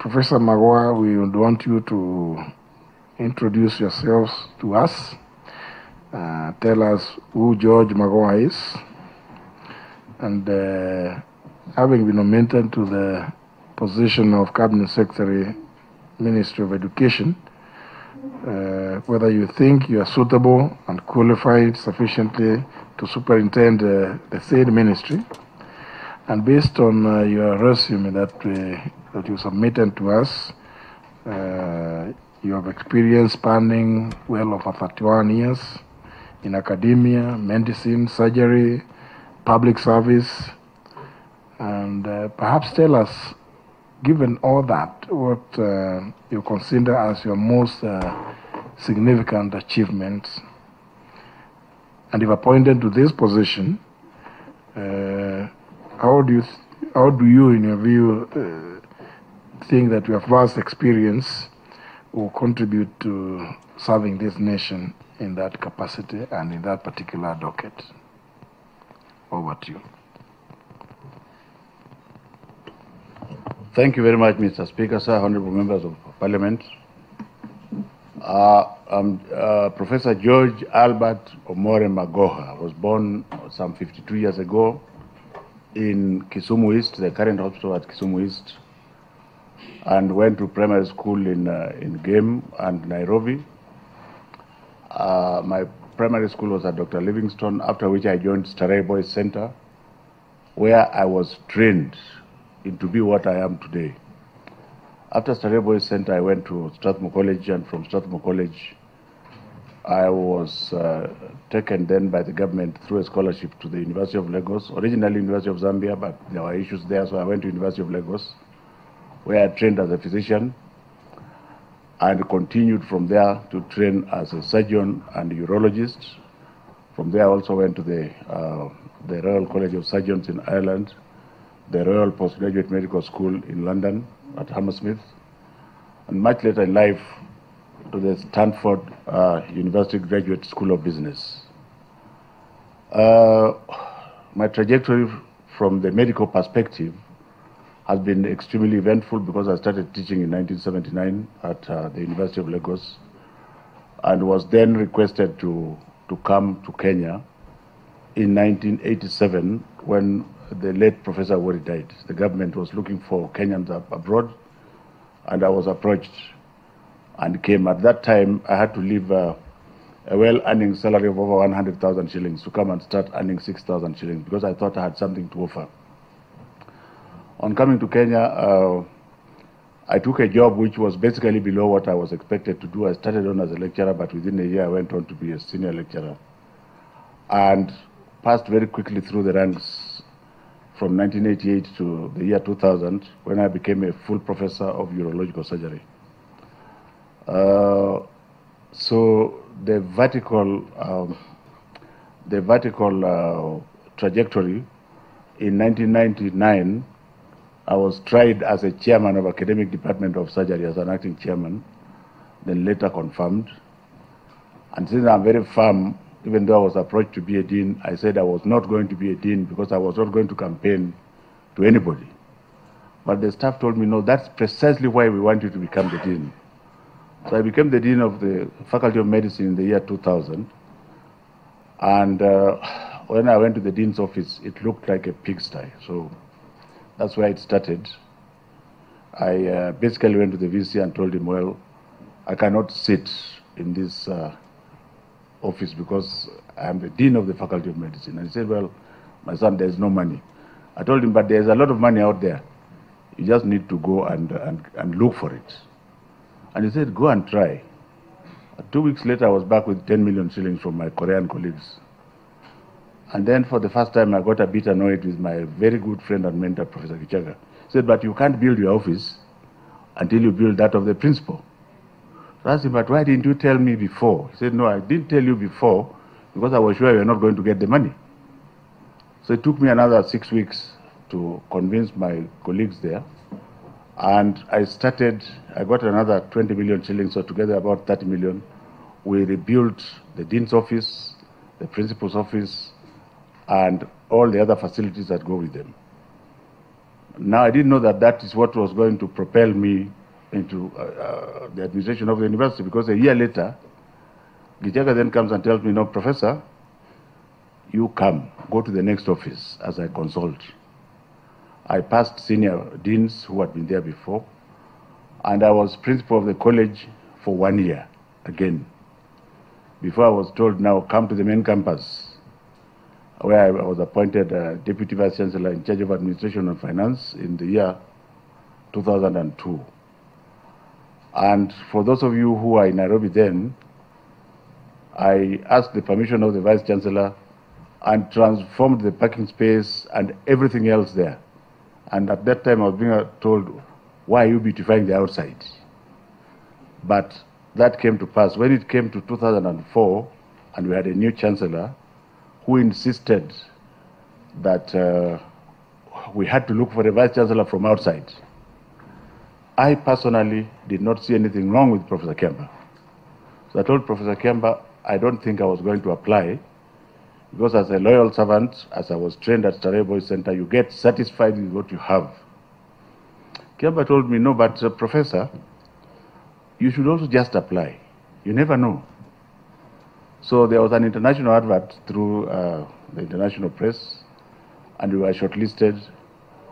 Professor Magoha, we would want you to introduce yourselves to us. Tell us who George Magoha is. And having been nominated to the position of Cabinet Secretary, Ministry of Education, whether you think you are suitable and qualified sufficiently to superintend the said ministry. And based on your resume that you submitted to us, you have experience spanning well over 31 years in academia, medicine, surgery, public service, and perhaps tell us, given all that, what you consider as your most significant achievements. And if appointed to this position, how do you, in your view, think that your vast experience will contribute to serving this nation in that capacity and in that particular docket? Over to you. Thank you very much, Mr. Speaker, sir, honorable members of Parliament. I'm Professor George Albert Omore Magoha. I was born some 52 years ago in Kisumu East, the current hospital at Kisumu East, and went to primary school in Game and Nairobi. My primary school was at Dr. Livingstone, after which I joined Starehe Boys Center, where I was trained to be what I am today. After Starehe Boys Center, I went to Strathmore College, and from Strathmore College, I was taken then by the government through a scholarship to the University of Lagos, originally University of Zambia, but there were issues there, so I went to University of Lagos, where I trained as a physician and continued from there to train as a surgeon and urologist. From there, I also went to the Royal College of Surgeons in Ireland, the Royal Postgraduate Medical School in London at Hammersmith, and much later in life to the Stanford University Graduate School of Business. My trajectory from the medical perspective has been extremely eventful because I started teaching in 1979 at the University of Lagos and was then requested to come to Kenya in 1987 when the late Professor Wori died. The government was looking for Kenyans abroad, and I was approached and came. At that time, I had to leave a well-earning salary of over 100,000 shillings to come and start earning 6,000 shillings because I thought I had something to offer. On coming to Kenya, I took a job which was basically below what I was expected to do. I started on as a lecturer, but within a year I went on to be a senior lecturer and passed very quickly through the ranks from 1988 to the year 2000 when I became a full professor of urological surgery. So the vertical trajectory, in 1999, I was tried as a chairman of academic department of surgery as an acting chairman, then later confirmed. And since I'm very firm, even though I was approached to be a dean, I said I was not going to be a dean because I was not going to campaign to anybody. But the staff told me, no, that's precisely why we want you to become the dean. So I became the dean of the Faculty of Medicine in the year 2000. And when I went to the dean's office, it looked like a pigsty. So that's where it started. I basically went to the VC and told him, well, I cannot sit in this office because I'm the dean of the Faculty of Medicine. And he said, well, my son, there's no money. I told him, but there's a lot of money out there. You just need to go and look for it. And he said, go and try. 2 weeks later, I was back with 10 million shillings from my Korean colleagues. And then for the first time, I got a bit annoyed with my very good friend and mentor, Professor Kichaga. He said, but you can't build your office until you build that of the principal. So I asked him, but why didn't you tell me before? He said, no, I didn't tell you before because I was sure you were not going to get the money. So it took me another 6 weeks to convince my colleagues there. And I got another 20 million shillings, so together about 30 million. We rebuilt the dean's office, the principal's office, and all the other facilities that go with them. Now, I didn't know that that is what was going to propel me into the administration of the university, because a year later, Gijaga then comes and tells me, no, Professor, you go to the next office as I consult. I passed senior deans who had been there before, and I was principal of the college for 1 year again, before I was told, now come to the main campus, where I was appointed Deputy Vice Chancellor in charge of Administration and Finance in the year 2002. And for those of you who are in Nairobi then, I asked the permission of the Vice Chancellor and transformed the parking space and everything else there. And at that time I was being told, why are you beautifying the outside? But that came to pass. When it came to 2004, and we had a new Chancellor who insisted that we had to look for a Vice Chancellor from outside, I personally did not see anything wrong with Professor Kemba. So I told Professor Kemba, I don't think I was going to apply, because as a loyal servant, as I was trained at Starehe Boys Center, you get satisfied with what you have. Kemba told me, no, but Professor, you should also just apply. You never know. So there was an international advert through the international press, and we were shortlisted,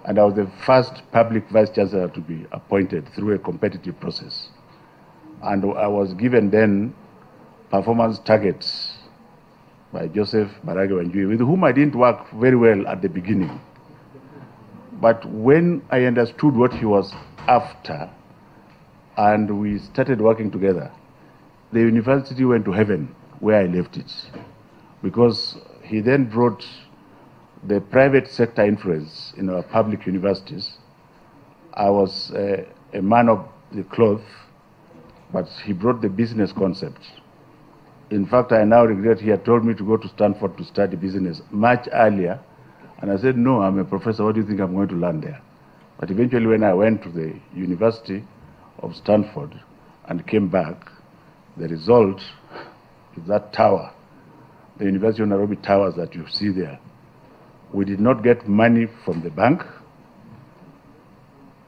and I was the first public Vice Chancellor to be appointed through a competitive process. And I was given then performance targets by Joseph Barage Wanjui, with whom I didn't work very well at the beginning. But when I understood what he was after, and we started working together, the university went to heaven where I left it, because he then brought the private sector influence in our public universities. I was a man of the cloth, but he brought the business concept. In fact, I now regret he had told me to go to Stanford to study business much earlier, and I said, no, I'm a professor, what do you think I'm going to learn there? But eventually when I went to the University of Stanford and came back, the result is that tower, the University of Nairobi towers that you see there. We did not get money from the bank,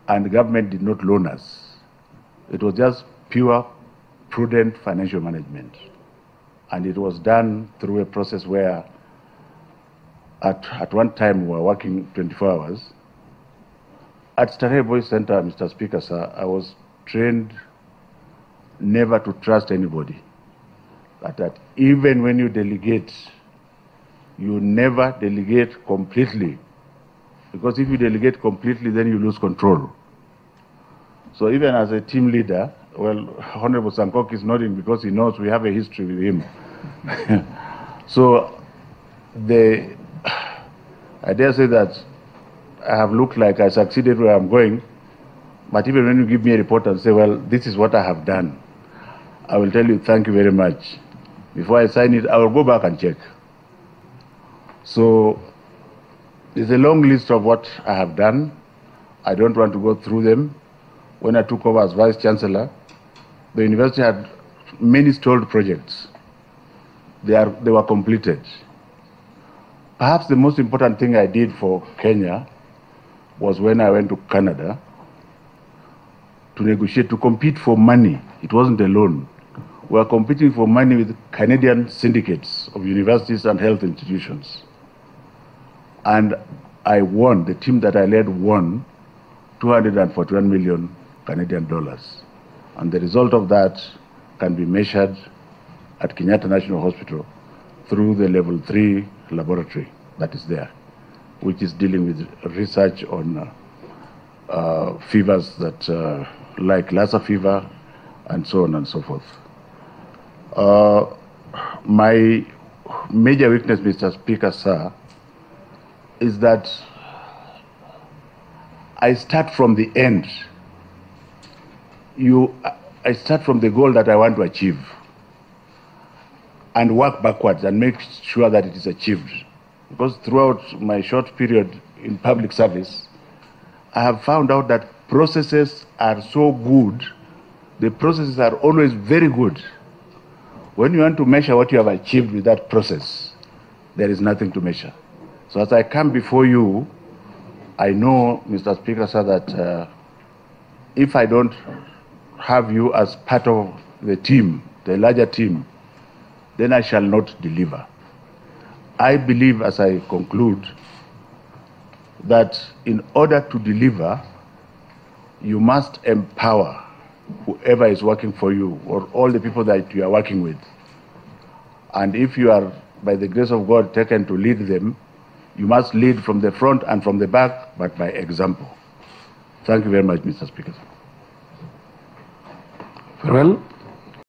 and the government did not loan us. It was just pure, prudent financial management. And it was done through a process where at one time we were working 24 hours. At Starehe Boys Center, Mr. Speaker, sir, I was trained never to trust anybody. That even when you delegate, you never delegate completely. Because if you delegate completely, then you lose control. So even as a team leader, well, Honorable Sankok is nodding because he knows we have a history with him. So I dare say that I have looked like I succeeded where I'm going, but even when you give me a report and say, well, this is what I have done, I will tell you, thank you very much. Before I sign it, I will go back and check. So there's a long list of what I have done. I don't want to go through them. When I took over as Vice Chancellor, the university had many stalled projects. They were completed. Perhaps the most important thing I did for Kenya was when I went to Canada to negotiate, to compete for money. It wasn't a loan. We were competing for money with Canadian syndicates of universities and health institutions. And I won, the team that I led won 241 million Canadian dollars. And the result of that can be measured at Kenyatta National Hospital through the level 3 laboratory that is there, which is dealing with research on fevers that like Lassa fever and so on and so forth. My major weakness, Mr. Speaker, sir, is that I start from the end. I start from the goal that I want to achieve and work backwards and make sure that it is achieved. Because throughout my short period in public service, I have found out that processes are so good, the processes are always very good. When you want to measure what you have achieved with that process, there is nothing to measure. So as I come before you, I know, Mr. Speaker, sir, that if I don't have you as part of the team, the larger team, then I shall not deliver. I believe, as I conclude, that in order to deliver, you must empower whoever is working for you or all the people that you are working with. And if you are, by the grace of God, taken to lead them, you must lead from the front and from the back, but by example. Thank you very much, Mr. Speaker. Very well.